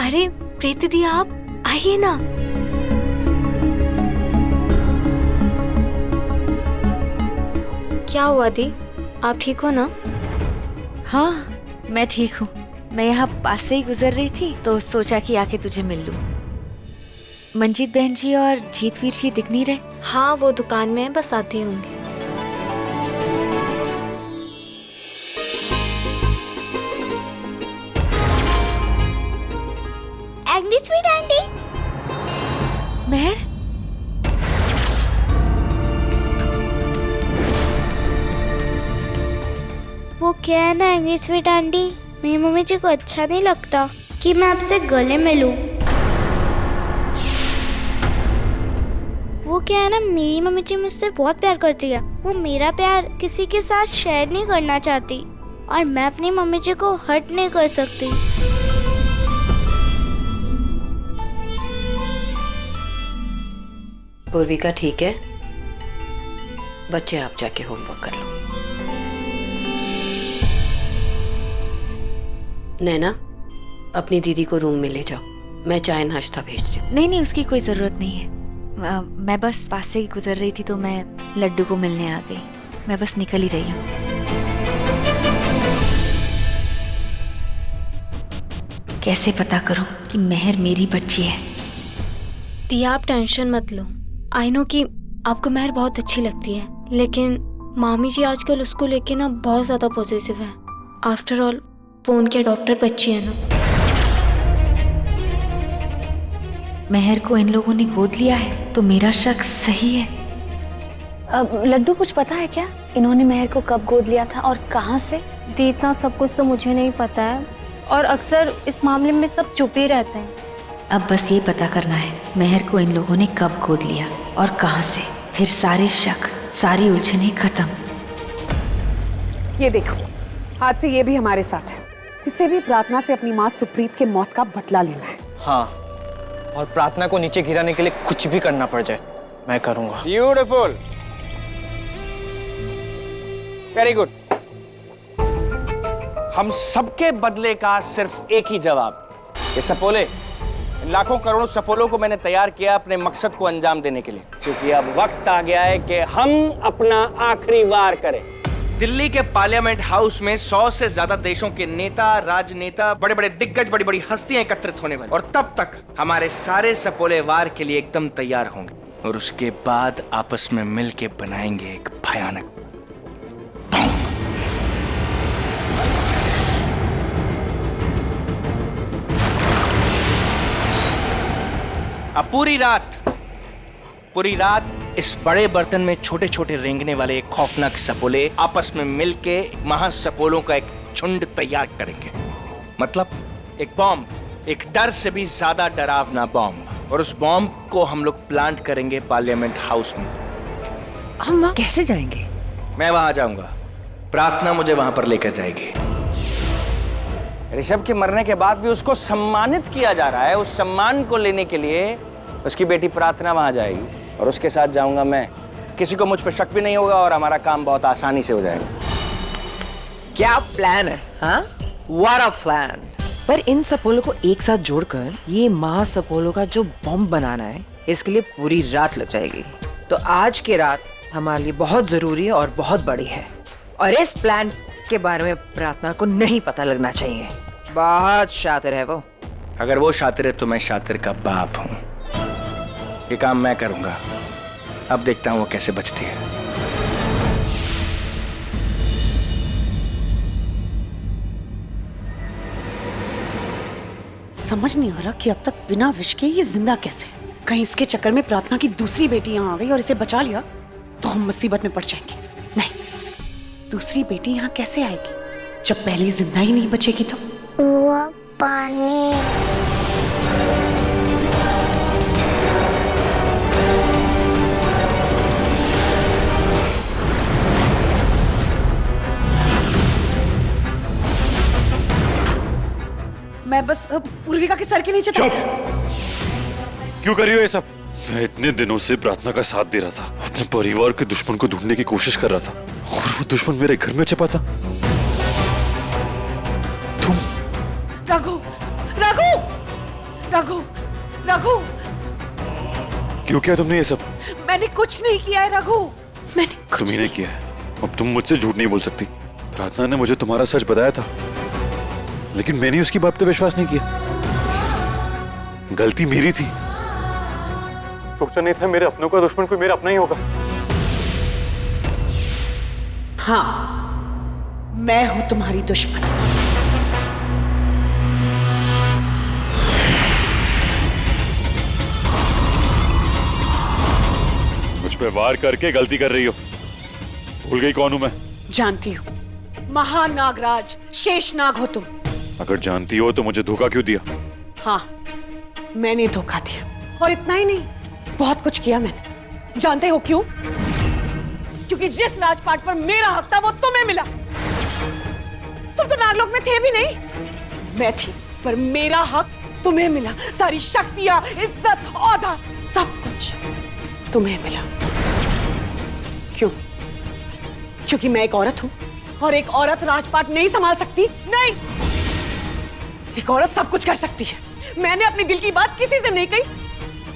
अरे प्रीति दी, आप आइए ना। क्या हुआ दी, आप ठीक हो ना? हाँ, मैं ठीक हूँ। मैं यहाँ पास से ही गुजर रही थी तो सोचा कि आके तुझे मिल लूँ। मंजीत बहन जी और जीतवीर जी दिख नहीं रहे? हाँ, वो दुकान में है, बस आते होंगे। Sweet aunty. मेहर, वो क्या है ना एंग्री स्वीट आंटी, मेरी मम्मी जी को अच्छा नहीं लगता कि मैं आपसे गले मिलूं। वो क्या है ना, मेरी मम्मी जी मुझसे बहुत प्यार करती है। वो मेरा प्यार किसी के साथ शेयर नहीं करना चाहती और मैं अपनी मम्मी जी को हर्ट नहीं कर सकती। पूर्विका ठीक है? बच्चे आप जाके होमवर्क कर लो। नैना, अपनी दीदी को रूम में ले जाओ, मैं चाय नाश्ता भेजती हूँ। नहीं, उसकी कोई जरूरत नहीं है। मैं बस पास से ही गुजर रही थी तो मैं लड्डू को मिलने आ गई। मैं बस निकल ही रही हूँ। कैसे पता करूं कि मेहर मेरी बच्ची है? दिया, आप टेंशन मत लो। आई नो कि आपको मेहर बहुत अच्छी लगती है, लेकिन मामी जी आजकल उसको लेके ना बहुत ज्यादा पॉजिटिव है। आफ्टर ऑल वो उनके डॉक्टर बच्ची है ना। मेहर को इन लोगों ने गोद लिया है तो मेरा शक सही है। अब लड्डू कुछ पता है क्या, इन्होंने मेहर को कब गोद लिया था और कहाँ से? दी, इतना सब कुछ तो मुझे नहीं पता है और अक्सर इस मामले में सब चुप ही रहते हैं। अब बस ये पता करना है मेहर को इन लोगों ने कब गोद लिया और कहां से, फिर सारे शक, सारी उलझनें खत्म। ये देखो, आज से ये भी हमारे साथ है। इसे भी प्रार्थना से अपनी माँ सुप्रीत के मौत का बदला लेना है। हाँ, और प्रार्थना को नीचे गिराने के लिए कुछ भी करना पड़ जाए मैं करूंगा। Beautiful, very good. हम सबके बदले का सिर्फ एक ही जवाब, ये सपोले, इन लाखों करोड़ों सपोलों को मैंने तैयार किया अपने मकसद को अंजाम देने के लिए, क्योंकि अब वक्त आ गया है कि हम अपना आखिरी वार करें। दिल्ली के पार्लियामेंट हाउस में 100 से ज्यादा देशों के नेता, राजनेता, बड़े बड़े दिग्गज, बड़ी बड़ी हस्तियां एकत्रित होने वाली, और तब तक हमारे सारे सपोले वार के लिए एकदम तैयार होंगे, और उसके बाद आपस में मिलके बनाएंगे एक भयानक बम। अब पूरी रात इस बड़े बर्तन में छोटे छोटे रेंगने वाले एक खौफनाक सपोले आपस में मिलके महासपोलों का एक झुंड तैयार करेंगे। मतलब एक बॉम्ब, एक डर से भी ज्यादा डरावना बॉम्ब, और उस बॉम्ब को हम लोग प्लांट करेंगे पार्लियामेंट हाउस में। हम वहाँ कैसे जाएंगे? मैं वहां जाऊंगा, प्रार्थना मुझे वहां पर लेकर जाएगी। ऋषभ के मरने के बाद भी उसको सम्मानित किया जा रहा है। उस सम्मान को लेने के लिए उसकी बेटी प्रार्थना वहां जाएगी और उसके साथ जाऊंगा मैं। किसी को मुझ पर शक भी नहीं होगा और हमारा काम बहुत आसानी से हो जाएगा। क्या प्लान है? हाँ, व्हाट अ प्लान। पर इन सपोलों को एक साथ जोड़कर ये महासपोलों का जो बॉम्ब बनाना है, इसके लिए पूरी रात लग जाएगी। तो आज की रात हमारे लिए बहुत जरूरी है और बहुत बड़ी है, और इस प्लान के बारे में प्रार्थना को नहीं पता लगना चाहिए। बहुत शातिर है वो। अगर वो शातिर है तो मैं शातिर का बाप हूं। ये काम मैं करूंगा। अब देखता हूं वो कैसे बचती है। समझ नहीं आ रहा कि अब तक बिना विश के ये जिंदा कैसे। कहीं इसके चक्कर में प्रार्थना की दूसरी बेटी यहाँ आ गई और इसे बचा लिया तो हम मुसीबत में पड़ जाएंगे। नहीं, दूसरी बेटी यहाँ कैसे आएगी जब पहली जिंदा ही नहीं बचेगी तो? वो पानी। मैं बस पूर्विका के सर के नीचे। चुप! क्यों कर रही हो ये सब? मैं इतने दिनों से प्रार्थना का साथ दे रहा था, अपने परिवार के दुश्मन को ढूंढने की कोशिश कर रहा था, और वो दुश्मन मेरे घर में छिपा था। तुम रघु, रघु, रघु, क्यों किया तुमने ये सब? मैंने कुछ नहीं किया है रघु, मैंने कुछ तुम ही ने किया है। अब तुम मुझसे झूठ नहीं बोल सकती। प्रार्थना ने मुझे तुम्हारा सच बताया था, लेकिन मैंने उसकी बात पे विश्वास नहीं किया। गलती मेरी थी। सोचा नहीं था मेरे अपनों का दुश्मन कोई मेरा अपना ही होगा। हाँ, मैं हूं तुम्हारी दुश्मन। मुझ पे वार करके गलती कर रही हो। भूल गई कौन हूं मैं? जानती हूँ, महानागराज शेषनाग हो तुम। अगर जानती हो तो मुझे धोखा क्यों दिया? हाँ, मैंने धोखा दिया, और इतना ही नहीं, बहुत कुछ किया मैंने। जानते हो क्यों? क्योंकि जिस राजपाट पर मेरा हक था वो तुम्हें मिला। तुम तो नागलोक में थे भी नहीं। मैं थी, पर मेरा हक तुम्हें मिला। सारी शक्तियां, इज्जत, औहदा, सब कुछ तुम्हें मिला। क्यों? क्योंकि मैं एक औरत हूं, और एक औरत राजपाट नहीं संभाल सकती? नहीं, एक औरत सब कुछ कर सकती है। मैंने अपने दिल की बात किसी से नहीं कही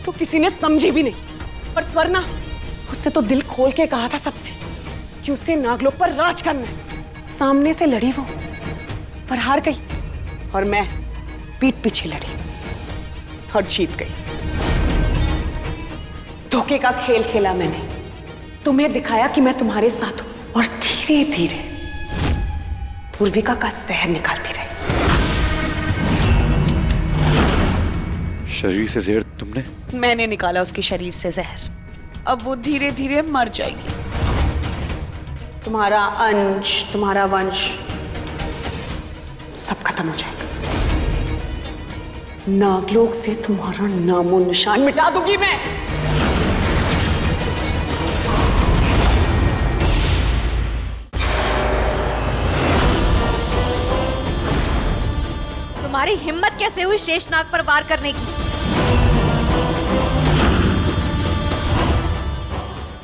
तो किसी ने समझी भी नहीं। पर स्वर्णा, उसने तो दिल खोल के कहा था सबसे कि उसे नागलोक पर राज करना है। सामने से लड़ी वो, पर हार गई, और मैं पीठ पीछे लड़ी और जीत गई। धोखे का खेल खेला मैंने, तुम्हें दिखाया कि मैं तुम्हारे साथ हूं, और धीरे धीरे पूर्विका का जहर निकालती रही। शरीर से जहर तुमने? मैंने निकाला उसके शरीर से जहर। अब वो धीरे धीरे मर जाएगी। तुम्हारा अंश, तुम्हारा वंश सब खत्म हो जाएगा। नागलोक से तुम्हारा नामो निशान मिटा दूंगी मैं। तुम्हारी हिम्मत कैसे हुई शेषनाग पर वार करने की?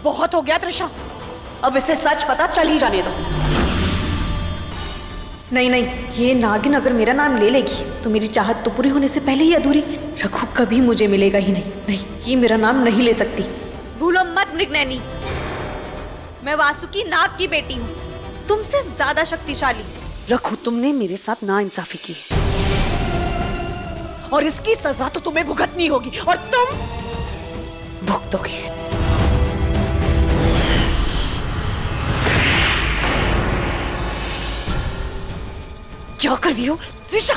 बहुत हो गया त्रिशा, अब इसे सच पता चल ही जाने दो। नहीं नहीं, ये नागिन अगर मेरा नाम ले लेगी तो मेरी चाहत तो पूरी होने से पहले ही अधूरी। रघु कभी मुझे मिलेगा ही नहीं। नहीं, ये मेरा नाम नहीं ले सकती। भूलो मत मृगनयनी, मैं वासुकी नाग की बेटी हूँ, तुमसे ज्यादा शक्तिशाली। रघु, तुमने मेरे साथ नाइंसाफी की है, और इसकी सजा तो तुम्हें भुगतनी होगी, और तुम भुगतोगे। क्या कर रही हो त्रिशा?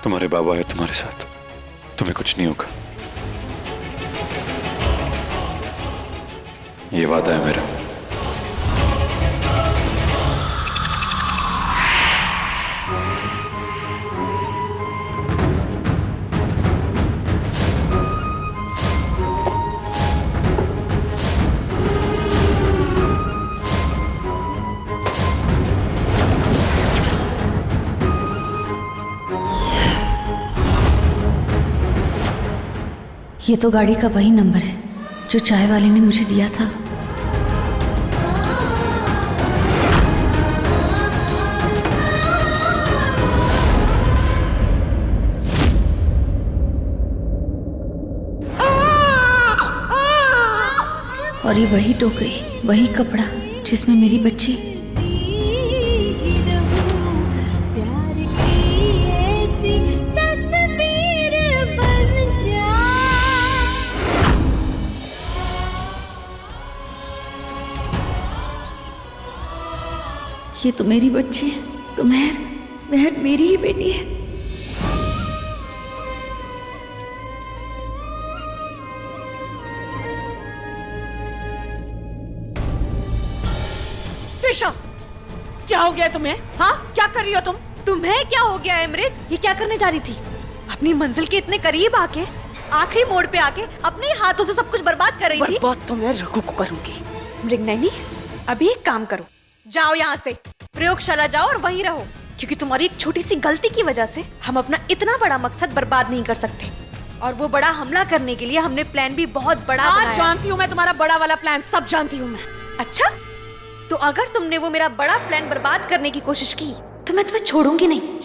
तुम्हारे बाबा है तुम्हारे साथ, तुम्हें कुछ नहीं होगा। ये वादा है मेरा। ये तो गाड़ी का वही नंबर है जो चाय वाले ने मुझे दिया था। और ये वही टोकरी, वही कपड़ा जिसमें मेरी बच्ची। ये तो मेरी बच्ची है, तो महर मेरी ही बेटी है। त्रिशा, क्या हो गया तुम्हें? हाँ, क्या कर रही हो तुम? तुम्हें क्या हो गया अमृत? ये क्या करने जा रही थी? अपनी मंजिल के इतने करीब आके, आखिरी मोड़ पे आके अपने हाथों से सब कुछ बर्बाद कर रही थी। बर्बाद तो मैं रघु को करूंगी। मृगनयनी, अभी एक काम करो, जाओ यहाँ से, प्रयोगशाला जाओ और वहीं रहो, क्योंकि तुम्हारी एक छोटी सी गलती की वजह से हम अपना इतना बड़ा मकसद बर्बाद नहीं कर सकते। और वो बड़ा हमला करने के लिए हमने प्लान भी बहुत बड़ा बनाया है। जानती हूँ मैं तुम्हारा बड़ा वाला प्लान, सब जानती हूँ मैं। अच्छा, तो अगर तुमने वो मेरा बड़ा प्लान बर्बाद करने की कोशिश की तो मैं तुम्हें छोड़ूंगी नहीं।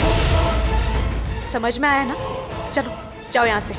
समझ में आया ना? चलो जाओ यहाँ से।